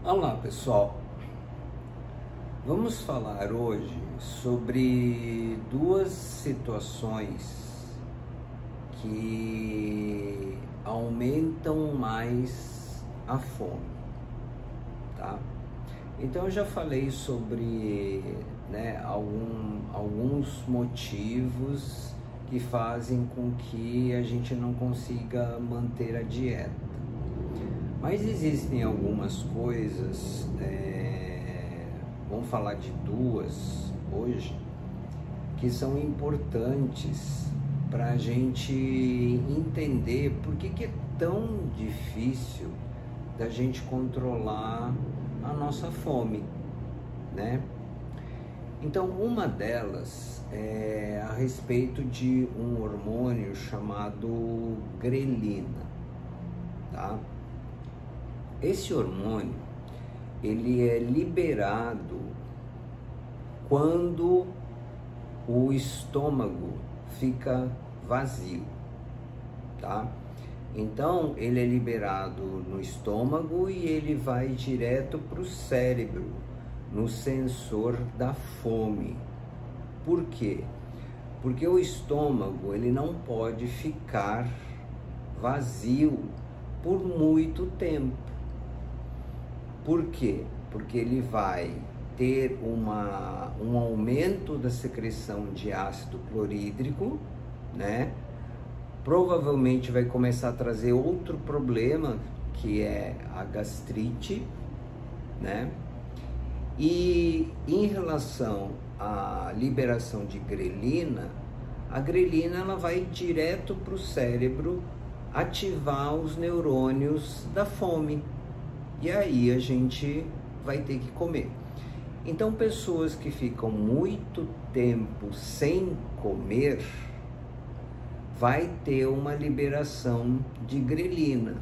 Olá pessoal, vamos falar hoje sobre duas situações que aumentam mais a fome, tá? Então eu já falei sobre alguns motivos que fazem com que a gente não consiga manter a dieta. Mas existem algumas coisas, vamos falar de duas hoje, que são importantes para a gente entender por que é tão difícil da gente controlar a nossa fome, né? Então, uma delas é a respeito de um hormônio chamado grelina, tá? Esse hormônio, ele é liberado quando o estômago fica vazio, tá? Então, ele é liberado no estômago e ele vai direto para o cérebro, no sensor da fome. Por quê? Porque o estômago, ele não pode ficar vazio por muito tempo. Por quê? Porque ele vai ter um aumento da secreção de ácido clorídrico, né? Provavelmente vai começar a trazer outro problema, que é a gastrite, né? E em relação à liberação de grelina, a grelina ela vai direto para o cérebro ativar os neurônios da fome. E aí a gente vai ter que comer. Então, pessoas que ficam muito tempo sem comer, vai ter uma liberação de grelina.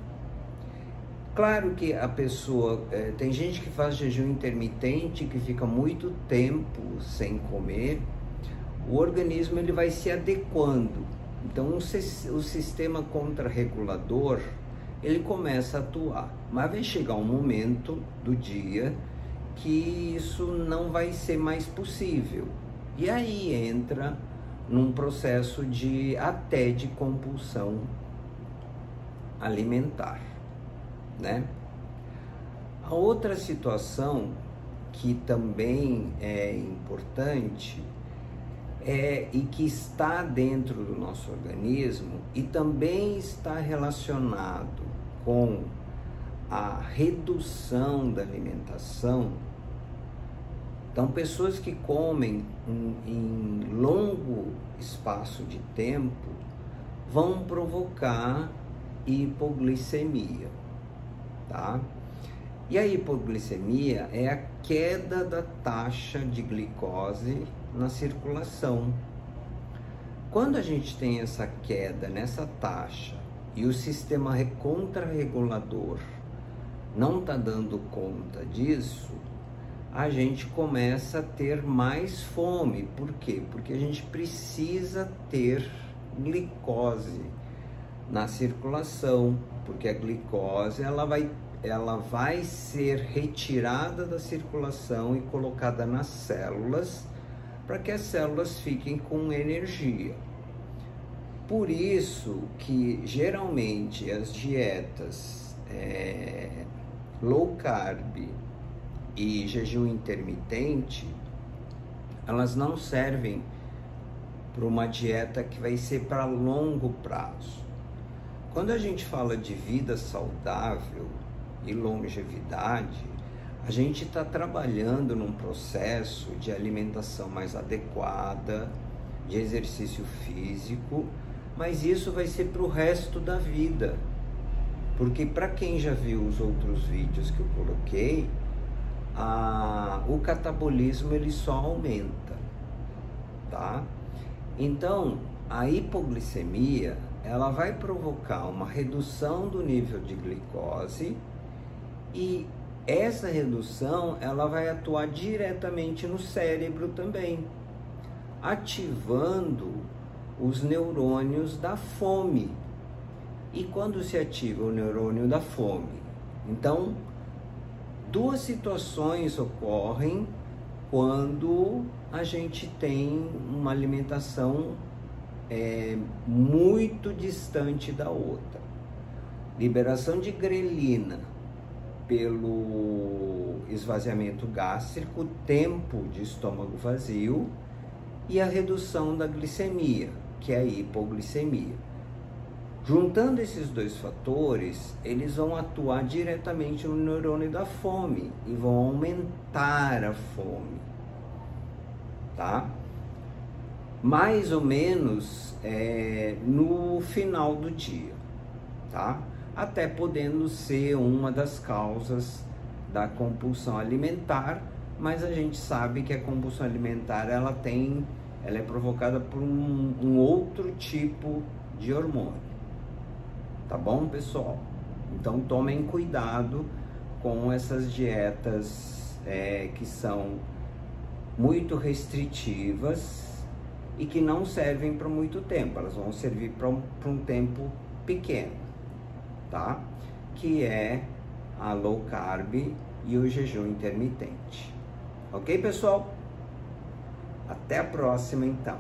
Claro que a pessoa, tem gente que faz jejum intermitente, que fica muito tempo sem comer, o organismo ele vai se adequando. Então, o sistema contrarregulador, ele começa a atuar, mas vai chegar um momento do dia que isso não vai ser mais possível, e aí entra num processo até de compulsão alimentar, né? A outra situação que também é importante e que está dentro do nosso organismo e também está relacionado com a redução da alimentação. Então, pessoas que comem em longo espaço de tempo vão provocar hipoglicemia, tá? E a hipoglicemia é a queda da taxa de glicose na circulação. Quando a gente tem essa queda nessa taxa e o sistema contrarregulador não está dando conta disso, a gente começa a ter mais fome. Por quê? Porque a gente precisa ter glicose na circulação, porque a glicose ela vai ser retirada da circulação e colocada nas células, para que as células fiquem com energia. Por isso que geralmente as dietas low carb e jejum intermitente, elas não servem para uma dieta que vai ser para longo prazo. Quando a gente fala de vida saudável e longevidade, a gente está trabalhando num processo de alimentação mais adequada, de exercício físico, mas isso vai ser para o resto da vida. Porque para quem já viu os outros vídeos que eu coloquei, o catabolismo ele só aumenta, tá? Então, a hipoglicemia, ela vai provocar uma redução do nível de glicose, e essa redução ela vai atuar diretamente no cérebro também, ativando os neurônios da fome. E quando se ativa o neurônio da fome, então Duas situações ocorrem quando a gente tem uma alimentação muito distante da outra. Liberação de grelina pelo esvaziamento gástrico, tempo de estômago vazio, e a redução da glicemia, que é a hipoglicemia. Juntando esses dois fatores, eles vão atuar diretamente no neurônio da fome e vão aumentar a fome, tá? Mais ou menos no final do dia, tá? Até podendo ser uma das causas da compulsão alimentar, mas a gente sabe que a compulsão alimentar ela é provocada por um outro tipo de hormônio. Tá bom, pessoal? Então tomem cuidado com essas dietas que são muito restritivas e que não servem por muito tempo. Elas vão servir para um tempo pequeno, tá? Que é a low carb e o jejum intermitente. Ok, pessoal? Até a próxima, então.